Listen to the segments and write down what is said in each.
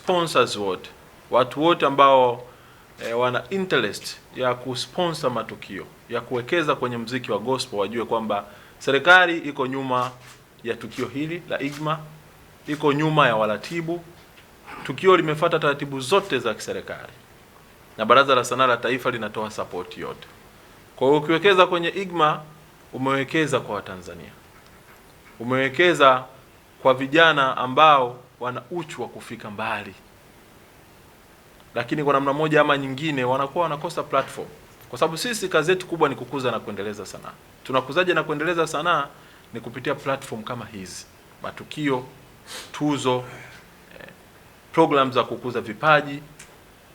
sponsors wote, watu wote ambao wana interest ya kusponsor matukio ya kuwekeza kwenye mziki wa gospel wajue kwamba serikali iko nyuma ya tukio hili la IGMA, iko nyuma ya waratibu. Tukio limefuata taratibu zote za kiserikali na Baraza la Sanaa la Taifa linatoa support yote. Kwa hiyo ukiwekeza kwenye IGMA umewekeza kwa Watanzania, umewekeza kwa vijana ambao wana uchu wa kufika mbali, lakini kwa namna moja ama nyingine wanakuwa wanakosa platform, kwa sababu sisi kazi yetu kubwa ni kukuza na kuendeleza sanaa. Tunakuzaje na kuendeleza sanaa? Ni kupitia platform kama hizi, matukio, tuzo, programs za kukuza vipaji.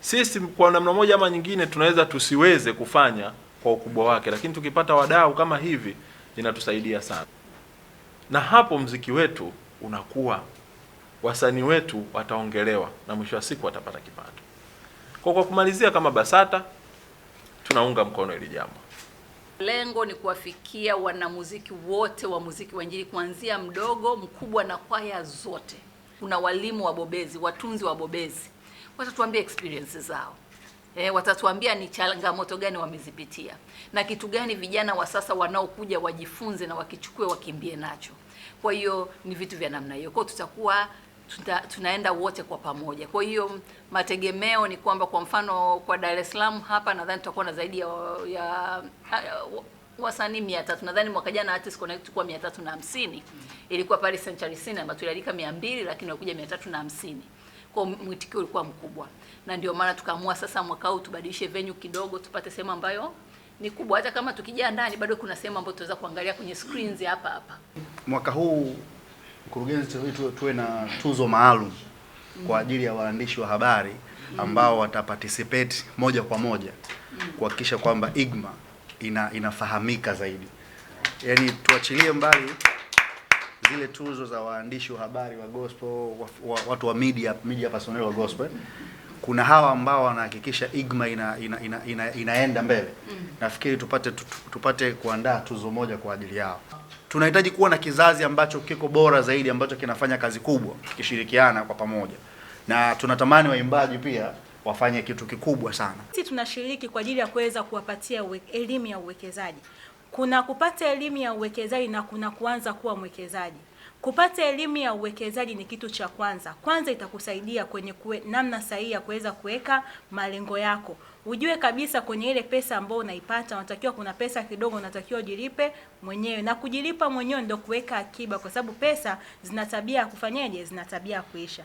Sisi kwa namna moja ama nyingine tunaweza tusiweze kufanya kwa ukubwa wake, lakini tukipata wadau kama hivi inatusaidia sana, na hapo mziki wetu unakuwa, wasanii wetu wataongelewa na mwisho wa siku watapata kipato. Kwa kumalizia, kama BASATA tunaunga mkono hili jambo. Lengo ni kuwafikia wanamuziki wote wa muziki wa Injili, kuanzia mdogo, mkubwa na kwaya zote. Kuna walimu wabobezi, watunzi wabobezi, watatuambia experiences zao. Watatuambia ni changamoto gani wamezipitia na kitu gani vijana wa sasa wanaokuja wajifunze na wakichukue wakimbie nacho. Kwa hiyo ni vitu vya namna hiyo. Kwa tutakuwa tunaenda wote kwa pamoja. Kwa hiyo mategemeo ni kwamba, kwa mfano kwa Dar es Salaam hapa nadhani tutakuwa na zaidi ya wasanii 300. Nadhani mwaka jana artist connect tulikuwa 350. Ilikuwa pale Century Cinema tulialika 200, lakini walikuja 350. Kwa mwitikio ulikuwa mkubwa. Na ndio maana tukaamua sasa mwaka huu tubadilishe venue kidogo, tupate sehemu ambayo ni kubwa. Hata kama tukija ndani bado kuna sehemu ambayo tutaweza kuangalia kwenye screens hapa. Mwaka huu mkurugenzi tuwe na tuzo maalum kwa ajili ya waandishi wa habari ambao wataparticipate moja kwa moja kuhakikisha kwamba IGMA inafahamika zaidi. Yaani tuachilie mbali zile tuzo za waandishi wa habari wa gospel, watu wa media personnel wa gospel. Kuna hawa ambao wanahakikisha IGMA inaenda mbele. Nafikiri tupate kuandaa tuzo moja kwa ajili yao. Tunahitaji kuwa na kizazi ambacho kiko bora zaidi, ambacho kinafanya kazi kubwa kikishirikiana kwa pamoja, na tunatamani waimbaji pia wafanye kitu kikubwa sana. Sisi tunashiriki kwa ajili ya kuweza kuwapatia elimu ya uwekezaji. Kuna kupata elimu ya uwekezaji na kuna kuanza kuwa mwekezaji. Kupata elimu ya uwekezaji ni kitu cha kwanza. Kwanza itakusaidia kwenye namna sahihi ya kuweza kuweka malengo yako. Ujue kabisa kwenye ile pesa ambayo unaipata, unatakiwa kuna pesa kidogo unatakiwa ujilipe mwenyewe, na kujilipa mwenyewe ndio kuweka akiba, kwa sababu pesa zina tabia ya kufanyaje, zina tabia ya kuisha.